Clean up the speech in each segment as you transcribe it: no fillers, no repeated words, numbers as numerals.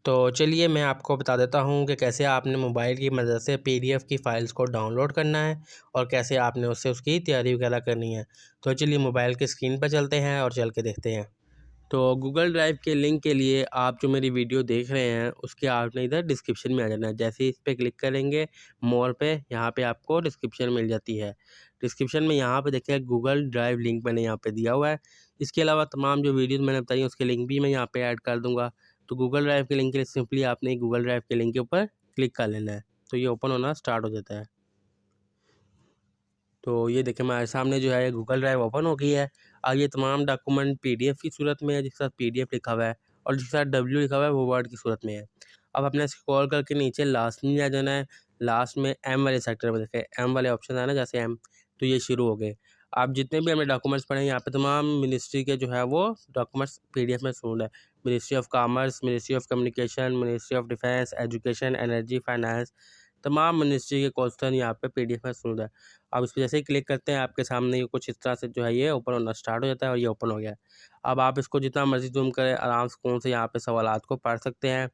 तो चलिए मैं आपको बता देता हूँ कि कैसे आपने मोबाइल की मदद से पीडीएफ की फ़ाइल्स को डाउनलोड करना है और कैसे आपने उससे उसकी तैयारी वगैरह करनी है। तो चलिए मोबाइल की स्क्रीन पर चलते हैं और चल के देखते हैं। तो गूगल ड्राइव के लिंक के लिए आप जो मेरी वीडियो देख रहे हैं उसके आपने इधर डिस्क्रिप्शन में आ जाना है। जैसे ही इस पर क्लिक करेंगे मोर पे, यहाँ पे आपको डिस्क्रिप्शन मिल जाती है। डिस्क्रिप्शन में यहाँ पे देखिए गूगल ड्राइव लिंक मैंने यहाँ पे दिया हुआ है। इसके अलावा तमाम जो वीडियोज़ मैंने बताई उसके लिंक भी मैं यहाँ पे ऐड कर दूँगा। तो गूगल ड्राइव के लिंक के लिए सिंपली आपने गूगल ड्राइव के लिंक के ऊपर क्लिक कर लेना है, तो ये ओपन होना स्टार्ट हो जाता है। तो ये देखिए हमारे सामने जो है गूगल ड्राइव ओपन हो गई है। अब ये तमाम डॉक्यूमेंट पीडीएफ की सूरत में है, जिसके साथ पीडीएफ लिखा हुआ है, और जिसके साथ डब्ल्यू लिखा हुआ है वो वर्ड की सूरत में है। अब अपने स्क्रॉल करके नीचे लास्ट में आ जाना है। लास्ट में एम वाले सेक्टर में देखिए एम वाले ऑप्शन है ना, जैसे एम, तो ये शुरू हो गए। आप जितने भी हमें डॉक्यूमेंट्स पढ़े यहाँ पे तमाम मिनिस्ट्री के जो है वो डॉक्यूमेंट्स पीडीएफ में सूट है। Ministry of commerce, ministry of communication, ministry of defence, education, energy, finance, तमाम मिनिस्ट्री के क्वेश्चन यहाँ पे पीडीएफ में सूट है। अब इस पर जैसे ही क्लिक करते हैं आपके सामने ये कुछ इस तरह से जो है ये ओपन होना स्टार्ट हो जाता है, और ये ओपन हो गया है। अब आप इसको जितना मर्जी जूम करें आराम से कौन से यहाँ पे सवालात को पढ़ सकते हैं।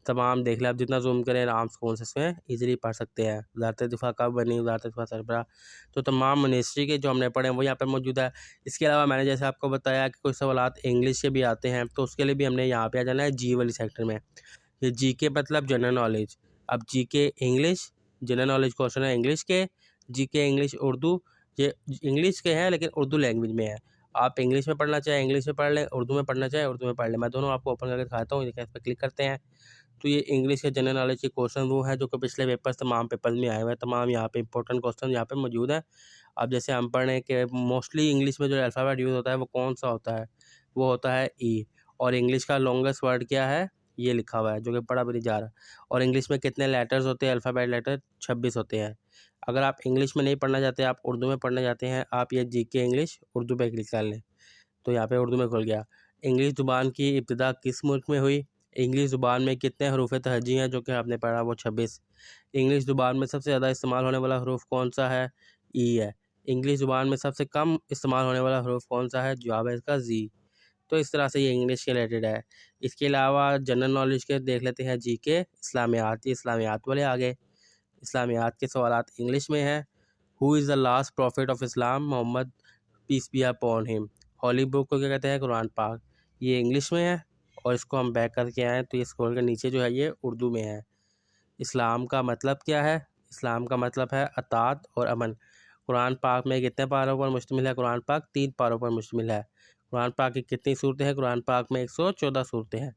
तमाम देख लें, आप जितना जूम करें आराम से कौन से इसमें ईजिली पढ़ सकते हैं। वज़ारत दिफ़ा कब बनी, वज़ारत दिफ़ा सरबराह, तो तमाम मिनिस्ट्री के जो हमने पढ़े हैं वो यहाँ पर मौजूद है। इसके अलावा मैंने जैसे आपको बताया कि कुछ सवालात इंग्लिश के भी आते हैं, तो उसके लिए भी हमने यहाँ पे आ जाना है जी वाली सेक्टर में। ये जी के मतलब जनरल नॉलेज। अब जी के इंग्लिश, जनरल नॉलेज क्वेश्चन है इंग्लिश के, जी के इंग्लिश उर्दू, ये इंग्लिश के हैं लेकिन उर्दू लैंग्वेज में है। आप इंग्लिश में पढ़ना चाहें इंग्लिश में पढ़ लें, उर्दू में पढ़ना चाहें उर्दू में पढ़ लें। मैं दोनों आपको ओपन करके दिखाता हूँ। देखिए इस पर क्लिक करते हैं तो ये इंग्लिश के जनरल नॉलेज के क्वेश्चन वो है जो कि पिछले पेपर्स तमाम पेपर्स में आए हुए हैं। तमाम यहाँ पे इंपॉर्टेंट क्वेश्चन यहाँ पे मौजूद है। अब जैसे हम पढ़ रहे हैं कि मोस्टली इंग्लिश में जो अल्फ़ाबेट यूज़ होता है वो कौन सा होता है, वो होता है ई। और इंग्लिश का लॉन्गेस्ट वर्ड क्या है, ये लिखा हुआ है जो कि पढ़ा भी नहीं जा रहा। और इंग्लिश में कितने लेटर्स होते हैं, अल्फ़ाबेट लेटर 26 होते हैं। अगर आप इंग्लिश में नहीं पढ़ना चाहते, आप उर्दू में पढ़ना चाहते हैं, आप ये जीके इंग्लिश उर्दू पे क्लिक कर लें, तो यहाँ पे उर्दू में खुल गया। इंग्लिश ज़ुबान की इब्तिदा किस मुल्क में हुई, इंग्लिश ज़ुबान में कितने हरूफ तहजी हैं, जो कि आपने पढ़ा वो 26। इंग्लिश ज़ुबान में सबसे ज़्यादा इस्तेमाल होने वाला हरूफ कौन सा है, ई है। इंग्लिश ज़ुबान में सबसे कम इस्तेमाल होने वाला हरूफ कौन सा है, जवाब है इसका जी। तो इस तरह से ये इंग्लिश के रिलेटेड है। इसके अलावा जनरल नॉलेज के देख लेते हैं जीके, इस्लामियात। ये इस्लामियात वाले आ गए। इस्लामियात के सवालात इंग्लिश में हैं। Who is the last prophet of Islam, Muhammad peace be upon him. Holy book को क्या कहते हैं, कुरान पाक। ये इंग्लिश में है, और इसको हम बैक करके आएँ तो ये स्क्रॉल के नीचे जो है ये उर्दू में है। इस्लाम का मतलब क्या है, इस्लाम का मतलब है अतात और अमन। कुरान पाक में कितने पारों पर मुश्तमिल है, कुरान पाक 3 पारों पर मुश्तमिल है। कुरान पाक की कितनी सूरतें हैं, कुरान पाक में 114 सूरतें हैं।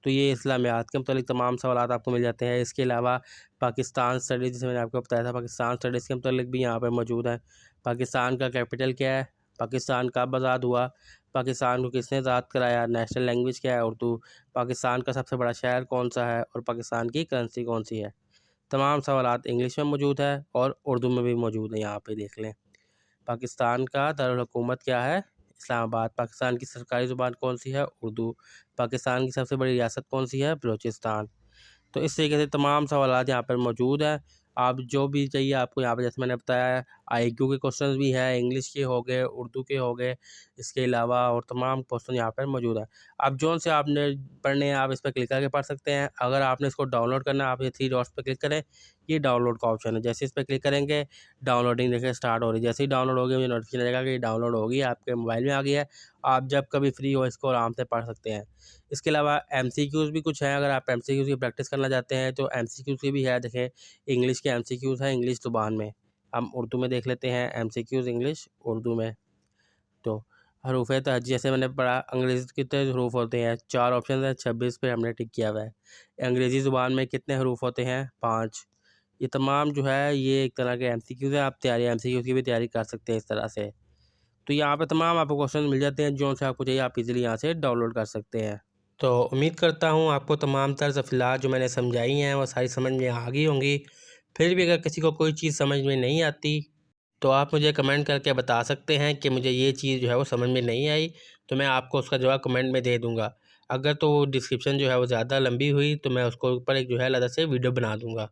तो ये इस्लामियात के मुतालिक तमाम सवालात आपको मिल जाते हैं। इसके अलावा पाकिस्तान स्टडीज़, जैसे मैंने आपको बताया था, पाकिस्तान स्टडीज़ के मुतालिक भी यहाँ पर मौजूद है। पाकिस्तान का कैपिटल क्या है, पाकिस्तान कब आज़ाद हुआ, पाकिस्तान को किसने आज़ाद कराया, नेशनल लैंग्वेज क्या है उर्दू, पाकिस्तान का सबसे बड़ा शहर कौन सा है, और पाकिस्तान की करेंसी कौन सी है। तमाम सवालात इंग्लिश में मौजूद है और उर्दू में भी मौजूद है, यहाँ पे देख लें। पाकिस्तान का दारुल हुकूमत क्या है, इस्लामाबाद। पाकिस्तान की सरकारी ज़ुबान कौन सी है, उर्दू। पाकिस्तान की सबसे बड़ी रियासत कौन सी है, बलूचिस्तान। तो इस तरीके से तमाम सवालात यहाँ पर मौजूद हैं। आप जो भी चाहिए आपको यहाँ पे, जैसे मैंने बताया आईक्यू के क्वेश्चंस भी हैं, इंग्लिश के हो गए, उर्दू के हो गए, इसके अलावा और तमाम क्वेश्चन यहाँ पर मौजूद हैं। आप जोन से आपने पढ़ने हैं आप इस पर क्लिक करके पढ़ सकते हैं। अगर आपने इसको डाउनलोड करना है, आप ये 3 डॉट्स पर क्लिक करें, ये डाउनलोड का ऑप्शन है। जैसे इस पर क्लिक करेंगे डाउनलोडिंग देखिए स्टार्ट हो रही है। जैसे ही डाउनलोड होगी मुझे नोटिफिकेशन आएगा कि ये डाउनलोड होगी, आपके मोबाइल में आ गई है। आप जब कभी फ्री हो इसको आराम से पढ़ सकते हैं। इसके अलावा एमसीक्यूज़ भी कुछ हैं, अगर आप एमसीक्यूज़ की प्रैक्टिस करना चाहते हैं तो एमसीक्यूज़ की भी है। देखें इंग्लिश के एमसीक्यूज़ हैं इंग्लिश ज़ुबान में। हम उर्दू में देख लेते हैं एमसीक्यूज़ इंग्लिश उर्दू में। तो हरूफ तहज्जी जैसे मैंने पढ़ा, अंग्रेज़ी कितने हरूफ होते हैं, 4 ऑप्शन हैं, 26 पे हमने टिक किया हुआ है। अंग्रेज़ी ज़ुबान में कितने हरूफ होते हैं, 5। ये तमाम जो है ये एक तरह के एमसीक्यूज़ हैं। आप तैयारी एमसीक्यूज़ की भी तैयारी कर सकते हैं इस तरह से। तो यहाँ पे तमाम आपको क्वेश्चन मिल जाते हैं, जो से आपको चाहिए आप इजीली यहाँ से डाउनलोड कर सकते हैं। तो उम्मीद करता हूँ आपको तमाम तर्ज़ तफ़सीलात जो मैंने समझाई हैं वो सारी समझ में आ गई होंगी। फिर भी अगर किसी को कोई चीज़ समझ में नहीं आती तो आप मुझे कमेंट करके बता सकते हैं कि मुझे ये चीज़ जो है वो समझ में नहीं आई, तो मैं आपको उसका जवाब कमेंट में दे दूँगा। अगर तो डिस्क्रिप्शन जो है वो ज़्यादा लंबी हुई तो मैं उसको ऊपर एक जो है अलग से वीडियो बना दूँगा।